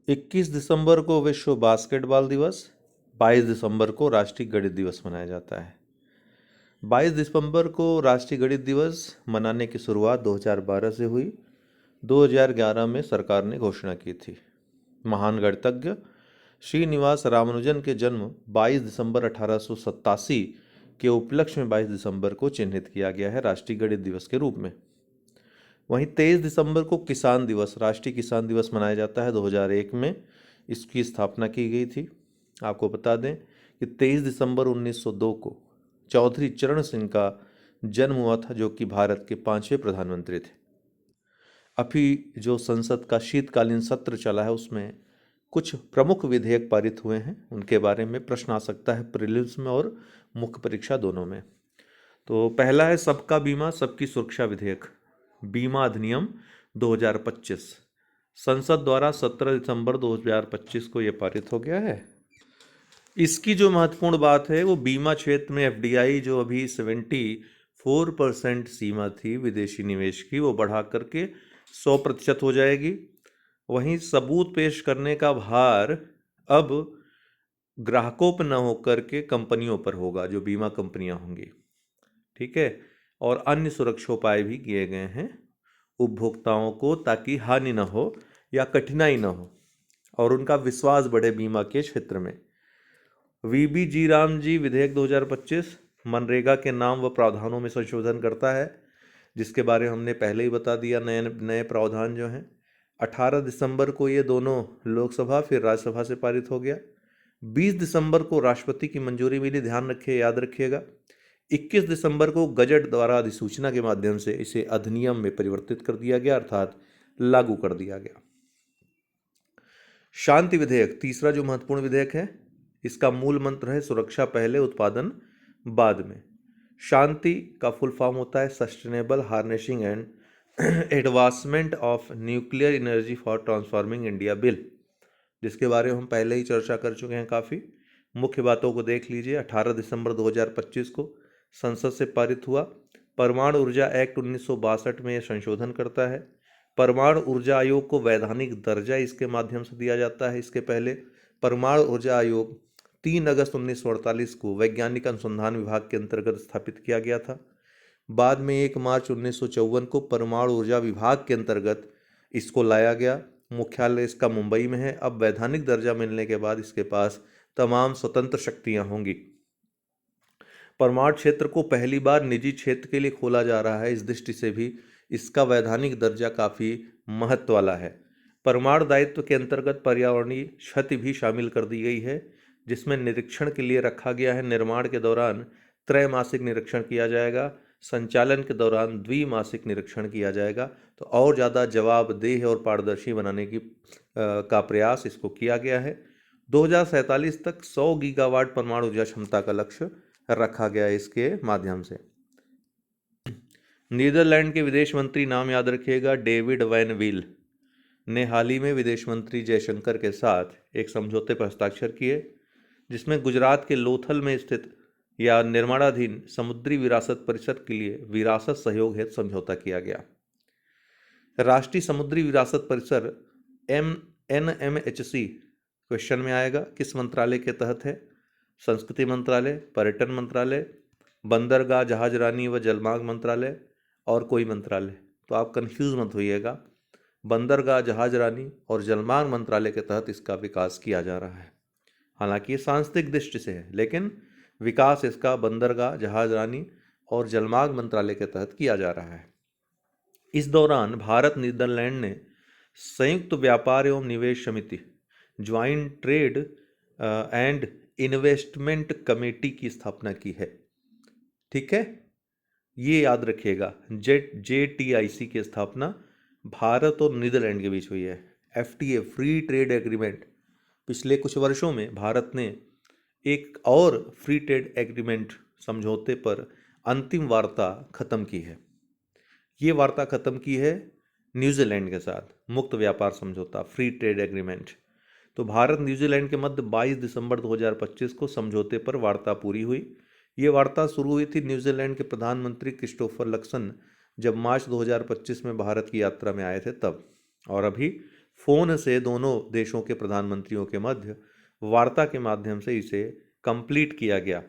21 दिसंबर को विश्व बास्केटबॉल दिवस, 22 दिसंबर को राष्ट्रीय गणित दिवस मनाया जाता है। 22 दिसंबर को राष्ट्रीय गणित दिवस मनाने की शुरुआत 2012 से हुई। 2011 में सरकार ने घोषणा की थी। महान गणितज्ञ श्रीनिवास रामानुजन के जन्म 22 दिसंबर 1887 के उपलक्ष्य में 22 दिसंबर को चिन्हित किया गया है राष्ट्रीय गणित दिवस के रूप में। वहीं 23 दिसंबर को किसान दिवस, राष्ट्रीय किसान दिवस मनाया जाता है। 2001 में इसकी स्थापना की गई थी। आपको बता दें कि 23 दिसंबर 1902 को चौधरी चरण सिंह का जन्म हुआ था, जो कि भारत के 5वें प्रधानमंत्री थे। अभी जो संसद का शीतकालीन सत्र चला है, उसमें कुछ प्रमुख विधेयक पारित हुए हैं। उनके बारे में प्रश्न आ सकता है प्रीलिम्स में और मुख्य परीक्षा दोनों में। तो पहला है सबका बीमा सबकी सुरक्षा विधेयक, बीमा अधिनियम 2025। संसद द्वारा 17 दिसंबर 2025 को यह पारित हो गया है। इसकी जो महत्वपूर्ण बात है वो बीमा क्षेत्र में एफडीआई जो अभी 74% सीमा थी विदेशी निवेश की, वो बढ़ा करके 100% हो जाएगी। वहीं सबूत पेश करने का भार अब ग्राहकों पर न होकर के कंपनियों पर होगा, जो बीमा कंपनियां होंगी। ठीक है। और अन्य सुरक्षा उपाय भी किए गए हैं उपभोक्ताओं को, ताकि हानि न हो या कठिनाई न हो और उनका विश्वास बढ़े बीमा के क्षेत्र में। वीबी राम जी विधेयक 2025 मनरेगा के नाम व प्रावधानों में संशोधन करता है, जिसके बारे में हमने पहले ही बता दिया। नए नए प्रावधान जो हैं 18 दिसंबर को ये दोनों लोकसभा फिर राज्यसभा से पारित हो गया। 20 दिसंबर को राष्ट्रपति की मंजूरी मिली, ध्यान रखिए, याद रखिएगा। 21 दिसंबर को गजट द्वारा अधिसूचना के माध्यम से इसे अधिनियम में परिवर्तित कर दिया गया, अर्थात लागू कर दिया गया। शांति विधेयक तीसरा जो महत्वपूर्ण विधेयक है, इसका मूल मंत्र है सुरक्षा पहले उत्पादन बाद में। शांति का फुल फॉर्म होता है sustainable harnessing and advancement of nuclear energy for transforming India bill, जिसके बारे में हम पहले ही चर्चा कर चुके हैं काफ़ी। मुख्य बातों को देख लीजिए। 18 दिसंबर 2025 को संसद से पारित हुआ। परमाणु ऊर्जा एक्ट 1962 में यह संशोधन करता है। परमाणु ऊर्जा आयोग को वैधानिक दर्जा इसके माध्यम से दिया जाता है। इसके पहले परमाणु ऊर्जा आयोग 3 अगस्त 1948 को वैज्ञानिक अनुसंधान विभाग के अंतर्गत स्थापित किया गया था। बाद में 1 मार्च 1954 को परमाणु ऊर्जा विभाग के अंतर्गत इसको लाया गया। मुख्यालय इसका मुंबई में है। अब वैधानिक दर्जा मिलने के बाद इसके पास तमाम स्वतंत्र शक्तियां होंगी। परमाणु क्षेत्र को पहली बार निजी क्षेत्र के लिए खोला जा रहा है। इस दृष्टि से भी इसका वैधानिक दर्जा काफ़ी महत्व वाला है। परमाणु दायित्व के अंतर्गत पर्यावरणीय क्षति भी शामिल कर दी गई है, जिसमें निरीक्षण के लिए रखा गया है। निर्माण के दौरान त्रैमासिक निरीक्षण किया जाएगा, संचालन के दौरान द्विमासिक निरीक्षण किया जाएगा। तो और ज़्यादा जवाबदेह और पारदर्शी बनाने की का प्रयास इसको किया गया है। 2047 तक 100 गीगावाट परमाणु ऊर्जा क्षमता का लक्ष्य रखा गया है इसके माध्यम से। नीदरलैंड के विदेश मंत्री, नाम याद रखिएगा, डेविड वैन वील ने हाल ही में विदेश मंत्री जयशंकर के साथ एक समझौते पर हस्ताक्षर किए, जिसमें गुजरात के लोथल में स्थित या निर्माणाधीन समुद्री विरासत परिषद के लिए विरासत सहयोग हेतु समझौता किया गया। राष्ट्रीय समुद्री विरासत परिसर NMHC क्वेश्चन में आएगा, किस मंत्रालय के तहत है? संस्कृति मंत्रालय, पर्यटन मंत्रालय, बंदरगाह जहाजरानी व जलमार्ग मंत्रालय और कोई मंत्रालय? तो आप कंफ्यूज मत होइएगा। बंदरगाह जहाजरानी और जलमार्ग मंत्रालय के तहत इसका विकास किया जा रहा है। हालांकि ये सांस्कृतिक दृष्टि से है, लेकिन विकास इसका बंदरगाह जहाजरानी और जलमार्ग मंत्रालय के तहत किया जा रहा है। इस दौरान भारत नीदरलैंड ने संयुक्त व्यापार एवं निवेश समिति, joint trade and investment committee की स्थापना की है। ठीक है, ये याद रखिएगा। JTIC की स्थापना भारत और नीदरलैंड के बीच हुई है। FTA फ्री ट्रेड एग्रीमेंट, पिछले कुछ वर्षों में भारत ने एक और फ्री ट्रेड एग्रीमेंट समझौते पर अंतिम वार्ता खत्म की है। ये वार्ता खत्म की है न्यूजीलैंड के साथ, मुक्त व्यापार समझौता, फ्री ट्रेड एग्रीमेंट। तो भारत न्यूजीलैंड के मध्य 22 दिसंबर 2025 को समझौते पर वार्ता पूरी हुई। ये वार्ता शुरू हुई थी न्यूजीलैंड के प्रधानमंत्री क्रिस्टोफर लक्सन जब मार्च 2025 में भारत की यात्रा में आए थे तब, और अभी फोन से दोनों देशों के प्रधानमंत्रियों के मध्य वार्ता के माध्यम से इसे कंप्लीट किया गया।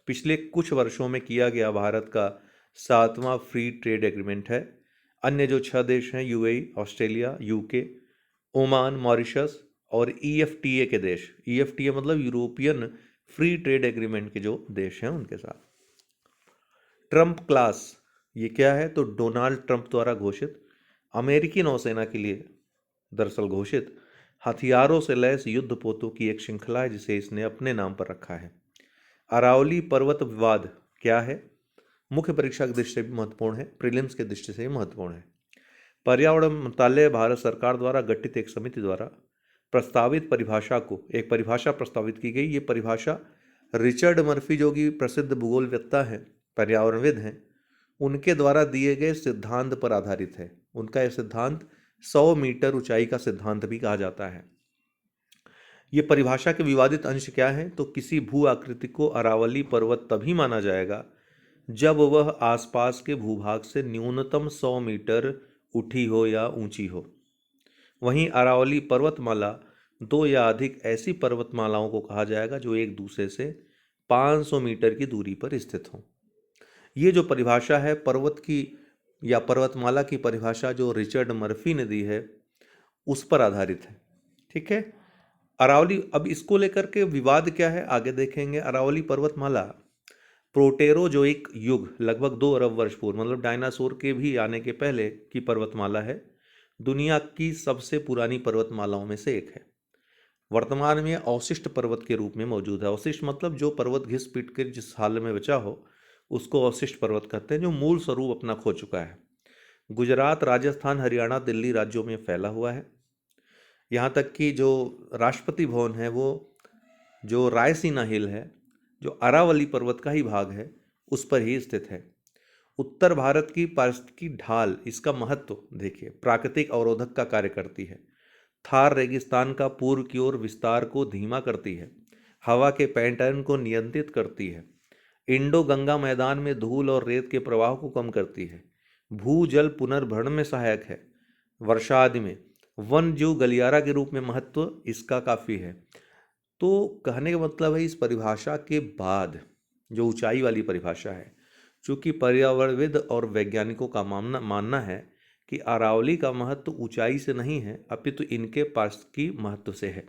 पिछले कुछ वर्षों में किया गया भारत का 7वां फ्री ट्रेड एग्रीमेंट है। अन्य जो 6 देश हैं, UAE, Australia, UK, Oman, Mauritius और ईएफटीए के देश, ईएफटीए मतलब यूरोपियन फ्री ट्रेड एग्रीमेंट के जो देश हैं उनके साथ। ट्रंप क्लास ये क्या है? तो डोनाल्ड ट्रंप द्वारा घोषित, अमेरिकी नौसेना के लिए दरअसल घोषित हथियारों से लैस युद्धपोतों की एक श्रृंखला है जिसे इसने अपने नाम पर रखा है। अरावली पर्वत विवाद क्या है? मुख्य परीक्षा की दृष्टि से भी महत्वपूर्ण है, प्रीलिम्स की दृष्टि से भी महत्वपूर्ण है। पर्यावरण मंत्रालय भारत सरकार द्वारा गठित एक समिति द्वारा प्रस्तावित परिभाषा को, एक परिभाषा प्रस्तावित की गई। ये परिभाषा रिचर्ड मर्फी जो कि प्रसिद्ध भूगोलवेत्ता हैं, पर्यावरणविद हैं, उनके द्वारा दिए गए सिद्धांत पर आधारित है। उनका यह सिद्धांत 100 मीटर ऊंचाई का सिद्धांत भी कहा जाता है। ये परिभाषा के विवादित अंश क्या है? तो किसी भू आकृति को अरावली पर्वत तभी माना जाएगा जब वह आसपास के भूभाग से न्यूनतम 100 मीटर उठी हो या ऊंची हो। वहीं अरावली पर्वतमाला 2 या अधिक ऐसी पर्वतमालाओं को कहा जाएगा जो एक दूसरे से 500 मीटर की दूरी पर स्थित हों। ये जो परिभाषा है पर्वत की या पर्वतमाला की परिभाषा जो रिचर्ड मर्फी ने दी है उस पर आधारित है। ठीक है। अरावली, अब इसको लेकर के विवाद क्या है आगे देखेंगे। अरावली पर्वतमाला प्रोटेरोजोइक युग लगभग 2 अरब वर्ष पूर्व, मतलब डायनासोर के भी आने के पहले की पर्वतमाला है। दुनिया की सबसे पुरानी पर्वतमालाओं में से एक है। वर्तमान में अवशिष्ट पर्वत के रूप में मौजूद है। अवशिष्ट मतलब जो पर्वत घिस पीट कर जिस हाल में बचा हो उसको अवशिष्ट पर्वत कहते हैं, जो मूल स्वरूप अपना खो चुका है। गुजरात, राजस्थान, हरियाणा, दिल्ली राज्यों में फैला हुआ है। यहाँ तक कि जो राष्ट्रपति भवन है वो जो रायसीना हिल है, जो अरावली पर्वत का ही भाग है, उस पर ही स्थित है। उत्तर भारत की पारिस्थितिकी ढाल, इसका महत्व देखिए, प्राकृतिक अवरोधक का कार्य करती है। थार रेगिस्तान का पूर्व की ओर विस्तार को धीमा करती है। हवा के पैटर्न को नियंत्रित करती है। इंडो गंगा मैदान में धूल और रेत के प्रवाह को कम करती है। भूजल पुनर्भरण में सहायक है। वर्षा आदि में वन जीव गलियारा के रूप में महत्व इसका काफ़ी है। तो कहने का मतलब है इस परिभाषा के बाद जो ऊंचाई वाली परिभाषा है, चूंकि पर्यावरणविद और वैज्ञानिकों का मानना है कि अरावली का महत्व ऊंचाई से नहीं है अपितु इनके पास की महत्व से है,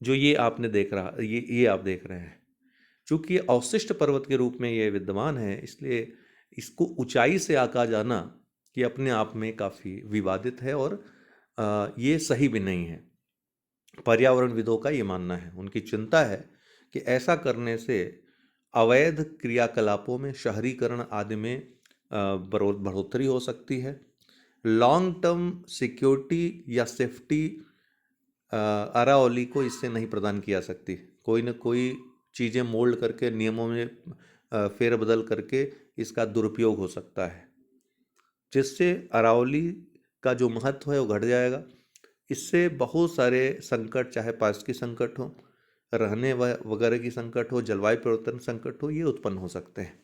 जो ये आपने देख रहा ये आप देख रहे हैं। चूंकि अवशिष्ट पर्वत के रूप में ये विद्यमान है, इसलिए इसको ऊंचाई से आका जाना कि अपने आप में काफ़ी विवादित है और ये सही भी नहीं है। पर्यावरणविदों का ये मानना है, उनकी चिंता है कि ऐसा करने से अवैध क्रियाकलापों में, शहरीकरण आदि में बढ़ोतरी हो सकती है। लॉन्ग टर्म सिक्योरिटी या सेफ्टी अरावली को इससे नहीं प्रदान किया सकती। कोई न कोई चीज़ें मोल्ड करके, नियमों में फेरबदल करके इसका दुरुपयोग हो सकता है, जिससे अरावली का जो महत्व है वो घट जाएगा। इससे बहुत सारे संकट, चाहे पारिस्थितिकी संकट हो, रहने वगैरह की संकट हो, जलवायु परिवर्तन संकट हो, ये उत्पन्न हो सकते हैं।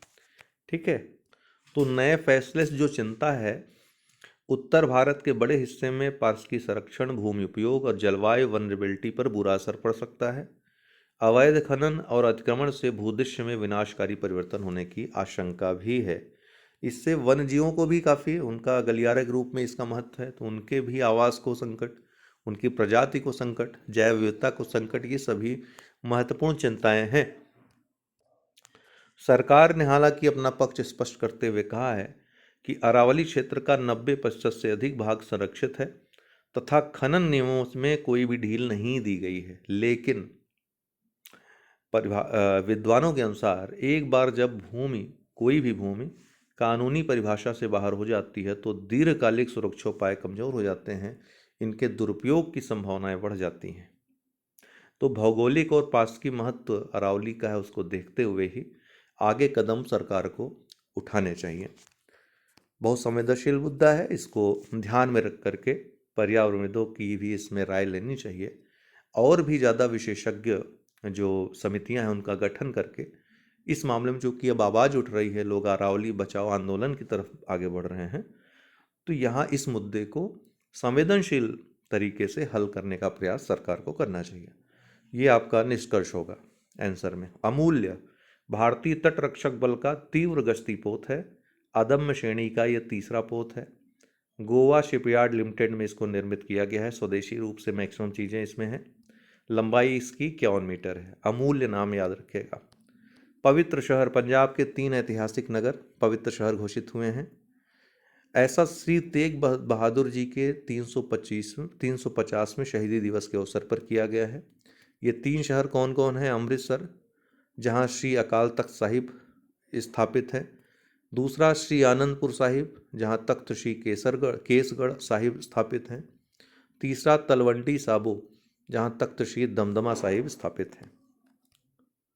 ठीक है। तो नए फैसले से जो चिंता है, उत्तर भारत के बड़े हिस्से में पारिस्थितिकी संरक्षण, भूमि उपयोग और जलवायु वनरेबिलिटी पर बुरा असर पड़ सकता है। अवैध खनन और अतिक्रमण से भूदृश्य में विनाशकारी परिवर्तन होने की आशंका भी है। इससे वन जीवों को भी काफ़ी, उनका गलियारे के रूप में इसका महत्व है, तो उनके भी आवास को संकट, उनकी प्रजाति को संकट, जैव विविधता को संकट, ये सभी महत्वपूर्ण चिंताएं हैं। सरकार ने हालांकि अपना पक्ष स्पष्ट करते हुए कहा है कि अरावली क्षेत्र का 90% से अधिक भाग संरक्षित है तथा खनन नियमों में कोई भी ढील नहीं दी गई है। लेकिन विद्वानों के अनुसार एक बार जब कोई भी भूमि कानूनी परिभाषा से बाहर हो जाती है तो दीर्घकालिक सुरक्षा उपाय कमजोर हो जाते हैं, इनके दुरुपयोग की संभावनाएं बढ़ जाती हैं। तो भौगोलिक और पारिस्थितिकी महत्व अरावली का है, उसको देखते हुए ही आगे कदम सरकार को उठाने चाहिए। बहुत संवेदनशील मुद्दा है, इसको ध्यान में रख करके पर्यावरणविदों की भी इसमें राय लेनी चाहिए और भी ज़्यादा विशेषज्ञ जो समितियां हैं उनका गठन करके इस मामले में, चूँकि अब आवाज़ उठ रही है, लोग अरावली बचाओ आंदोलन की तरफ आगे बढ़ रहे हैं, तो यहाँ इस मुद्दे को संवेदनशील तरीके से हल करने का प्रयास सरकार को करना चाहिए। ये आपका निष्कर्ष होगा आंसर में। अमूल्य भारतीय तटरक्षक बल का तीव्र गश्ती पोत है। अदम्य श्रेणी का ये तीसरा पोत है। गोवा शिपयार्ड लिमिटेड में इसको निर्मित किया गया है। स्वदेशी रूप से मैक्सिमम चीज़ें इसमें हैं। लंबाई इसकी 51 मीटर है। अमूल्य नाम याद रखिएगा। पवित्र शहर पंजाब के 3 ऐतिहासिक नगर पवित्र शहर घोषित हुए हैं। ऐसा श्री तेग बहादुर जी के 350वें शहीदी दिवस के अवसर पर किया गया है। ये 3 शहर कौन कौन हैं? अमृतसर, जहाँ श्री अकाल तख्त साहिब स्थापित है। दूसरा श्री आनंदपुर साहिब, जहाँ तख्त श्री केसगढ़ साहिब स्थापित हैं। तीसरा तलवंडी साबो, जहाँ तख्त श्री दमदमा साहिब स्थापित हैं।